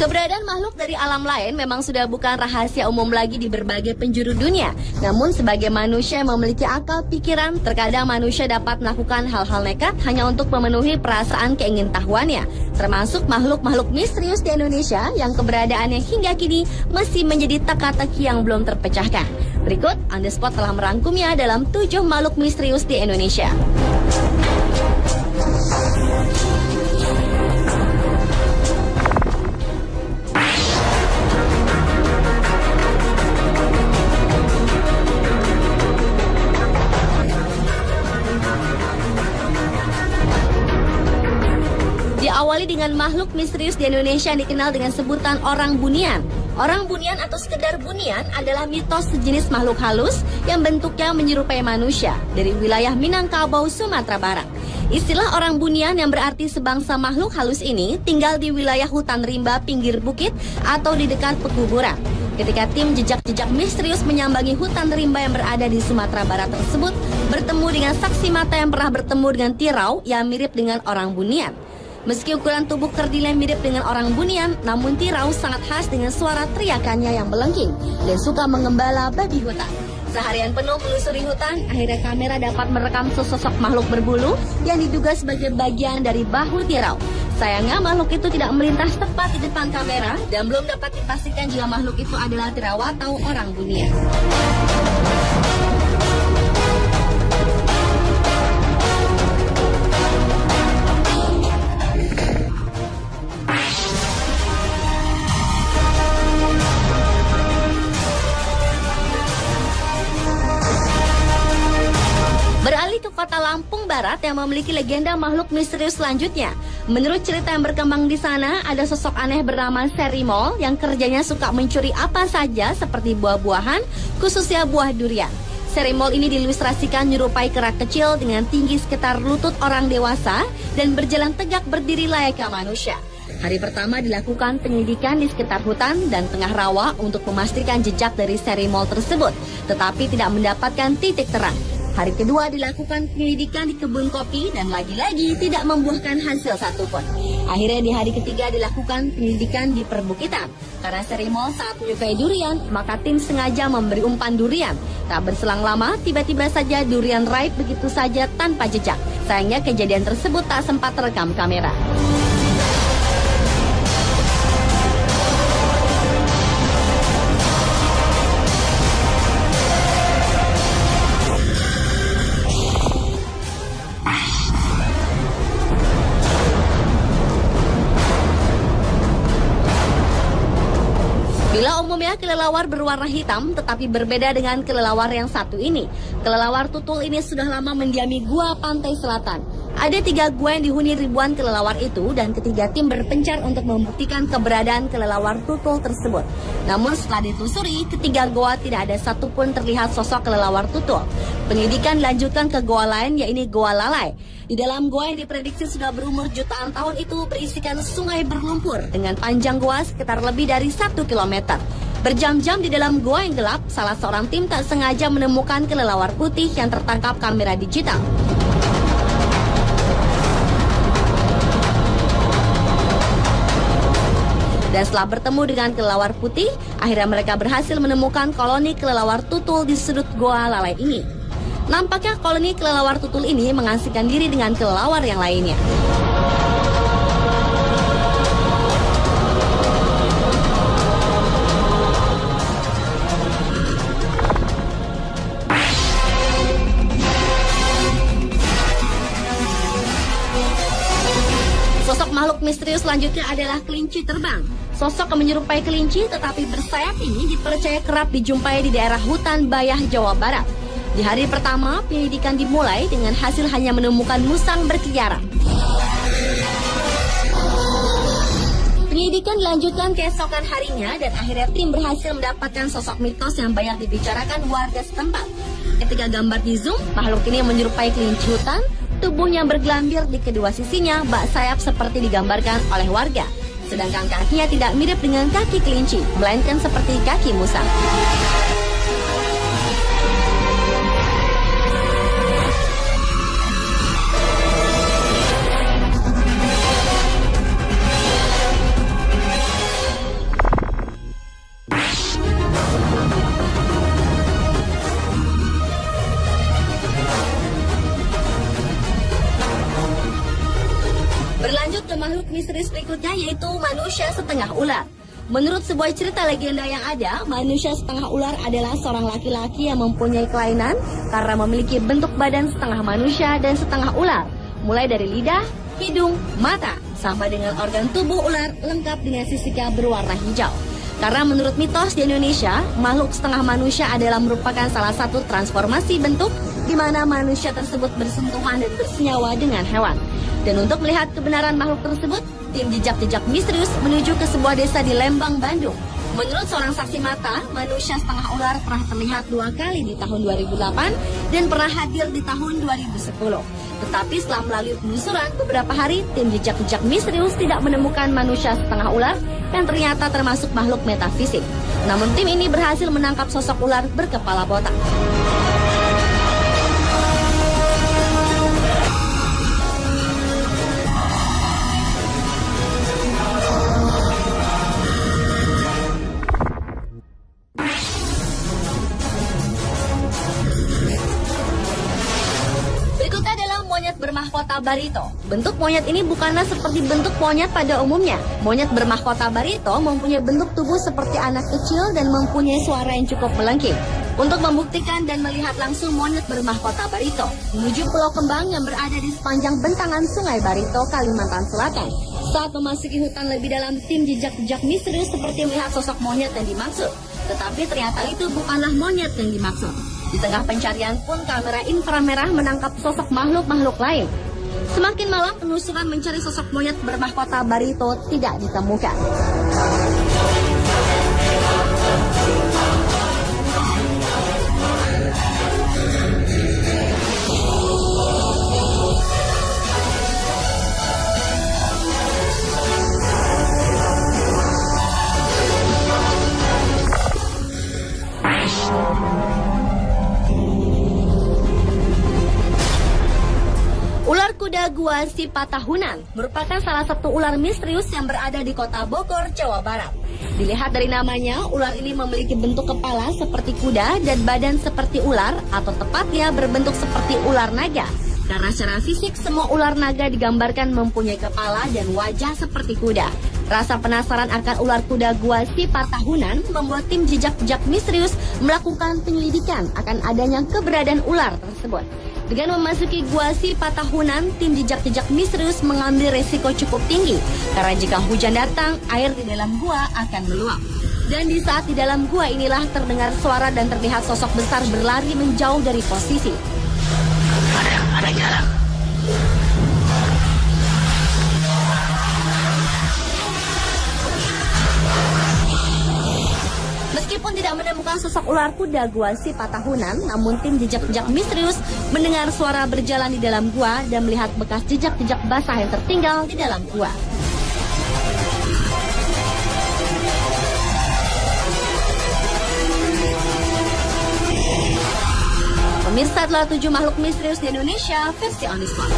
Keberadaan makhluk dari alam lain memang sudah bukan rahasia umum lagi di berbagai penjuru dunia. Namun sebagai manusia yang memiliki akal pikiran, terkadang manusia dapat melakukan hal-hal nekat hanya untuk memenuhi perasaan keingintahuannya. Termasuk makhluk-makhluk misterius di Indonesia yang keberadaannya hingga kini masih menjadi teka-teki yang belum terpecahkan. Berikut, On The Spot telah merangkumnya dalam 7 makhluk misterius di Indonesia. Diawali dengan makhluk misterius di Indonesia yang dikenal dengan sebutan orang bunian. Orang bunian atau sekedar bunian adalah mitos sejenis makhluk halus yang bentuknya menyerupai manusia dari wilayah Minangkabau, Sumatera Barat. Istilah orang bunian yang berarti sebangsa makhluk halus ini tinggal di wilayah hutan rimba pinggir bukit atau di dekat pekuburan. Ketika tim jejak-jejak misterius menyambangi hutan rimba yang berada di Sumatera Barat tersebut, bertemu dengan saksi mata yang pernah bertemu dengan tirau yang mirip dengan orang bunian. Meski ukuran tubuh kerdilnya mirip dengan orang bunian, namun tirau sangat khas dengan suara teriakannya yang melengking dan suka mengembala babi hutan. Seharian penuh melusuri hutan, akhirnya kamera dapat merekam sesosok makhluk berbulu yang diduga sebagai bagian dari bahu tirau. Sayangnya makhluk itu tidak melintas tepat di depan kamera dan belum dapat dipastikan jika makhluk itu adalah tirau atau orang bunian. Beralih ke kota Lampung Barat yang memiliki legenda makhluk misterius selanjutnya. Menurut cerita yang berkembang di sana, ada sosok aneh bernama Serimol yang kerjanya suka mencuri apa saja seperti buah-buahan, khususnya buah durian. Serimol ini diilustrasikan menyerupai kera kecil dengan tinggi sekitar lutut orang dewasa dan berjalan tegak berdiri layaknya manusia. Hari pertama dilakukan penyelidikan di sekitar hutan dan tengah rawa untuk memastikan jejak dari Serimol tersebut, tetapi tidak mendapatkan titik terang. Hari kedua dilakukan penyelidikan di kebun kopi dan lagi-lagi tidak membuahkan hasil satupun. Akhirnya di hari ketiga dilakukan penyelidikan di perbukitan. Karena Serimol saat menyukai durian, maka tim sengaja memberi umpan durian. Tak berselang lama, tiba-tiba saja durian raib begitu saja tanpa jejak. Sayangnya kejadian tersebut tak sempat terekam kamera. Bila umumnya kelelawar berwarna hitam, tetapi berbeda dengan kelelawar yang satu ini. Kelelawar tutul ini sudah lama mendiami gua pantai selatan. Ada 3 gua yang dihuni ribuan kelelawar itu dan ketiga tim berpencar untuk membuktikan keberadaan kelelawar tutul tersebut. Namun setelah ditelusuri, ketiga gua tidak ada satupun terlihat sosok kelelawar tutul. Penyelidikan dilanjutkan ke gua lain, yaitu Gua Lalai. Di dalam gua yang diprediksi sudah berumur jutaan tahun itu berisikan sungai berlumpur dengan panjang gua sekitar lebih dari 1 km. Berjam-jam di dalam gua yang gelap, salah seorang tim tak sengaja menemukan kelelawar putih yang tertangkap kamera digital. Dan setelah bertemu dengan kelelawar putih, akhirnya mereka berhasil menemukan koloni kelelawar tutul di sudut Gua Lalai ini. Nampaknya koloni kelelawar tutul ini mengasingkan diri dengan kelelawar yang lainnya. Sosok makhluk misterius selanjutnya adalah kelinci terbang. Sosok yang menyerupai kelinci tetapi bersayap ini dipercaya kerap dijumpai di daerah hutan Bayah, Jawa Barat. Di hari pertama, penyelidikan dimulai dengan hasil hanya menemukan musang berkeliaran. Penyelidikan dilanjutkan keesokan harinya dan akhirnya tim berhasil mendapatkan sosok mitos yang banyak dibicarakan warga setempat. Ketika gambar di zoom, makhluk ini menyerupai kelinci hutan, tubuhnya bergelambir di kedua sisinya bak sayap seperti digambarkan oleh warga. Sedangkan kakinya tidak mirip dengan kaki kelinci, melainkan seperti kaki musang. Berlanjut ke makhluk misterius berikutnya, yaitu manusia setengah ular. Menurut sebuah cerita legenda yang ada, manusia setengah ular adalah seorang laki-laki yang mempunyai kelainan karena memiliki bentuk badan setengah manusia dan setengah ular, mulai dari lidah, hidung, mata, sampai dengan organ tubuh ular lengkap dengan sisika berwarna hijau. Karena menurut mitos di Indonesia, makhluk setengah manusia adalah merupakan salah satu transformasi bentuk di mana manusia tersebut bersentuhan dan bersenyawa dengan hewan. Dan untuk melihat kebenaran makhluk tersebut, tim jejak-jejak misterius menuju ke sebuah desa di Lembang, Bandung. Menurut seorang saksi mata, manusia setengah ular pernah terlihat 2 kali di tahun 2008 dan pernah hadir di tahun 2010. Tetapi setelah melalui penelusuran beberapa hari, tim jejak-jejak misterius tidak menemukan manusia setengah ular yang ternyata termasuk makhluk metafisik. Namun tim ini berhasil menangkap sosok ular berkepala botak. Monyet bermahkota barito. Bentuk monyet ini bukanlah seperti bentuk monyet pada umumnya. Monyet bermahkota barito mempunyai bentuk tubuh seperti anak kecil dan mempunyai suara yang cukup melengking. Untuk membuktikan dan melihat langsung monyet bermahkota barito, menuju Pulau Kembang yang berada di sepanjang bentangan Sungai Barito, Kalimantan Selatan. Saat memasuki hutan lebih dalam, tim jejak-jejak misterius seperti melihat sosok monyet yang dimaksud. Tetapi ternyata itu bukanlah monyet yang dimaksud. Di tengah pencarian pun kamera inframerah menangkap sosok makhluk-makhluk lain. Semakin malam, penelusuran mencari sosok monyet bermahkota barito tidak ditemukan. Ular kuda gua sifat tahunan merupakan salah satu ular misterius yang berada di kota Bogor, Jawa Barat. Dilihat dari namanya, ular ini memiliki bentuk kepala seperti kuda dan badan seperti ular, atau tepatnya berbentuk seperti ular naga. Karena secara fisik, semua ular naga digambarkan mempunyai kepala dan wajah seperti kuda. Rasa penasaran akan ular kuda gua sifat tahunan membuat tim jejak-jejak misterius melakukan penyelidikan akan adanya keberadaan ular tersebut. Dengan memasuki gua sifat tahunan, tim jejak-jejak misterius mengambil resiko cukup tinggi. Karena jika hujan datang, air di dalam gua akan meluap. Dan di saat di dalam gua inilah terdengar suara dan terlihat sosok besar berlari menjauh dari posisi. Ada jalan. Meskipun tidak menemukan sosok ular kuda gua sifat tahunan, namun tim jejak-jejak misterius mendengar suara berjalan di dalam gua dan melihat bekas jejak-jejak basah yang tertinggal di dalam gua. Pemirsa, telah 7 makhluk misterius di Indonesia versi on the spot.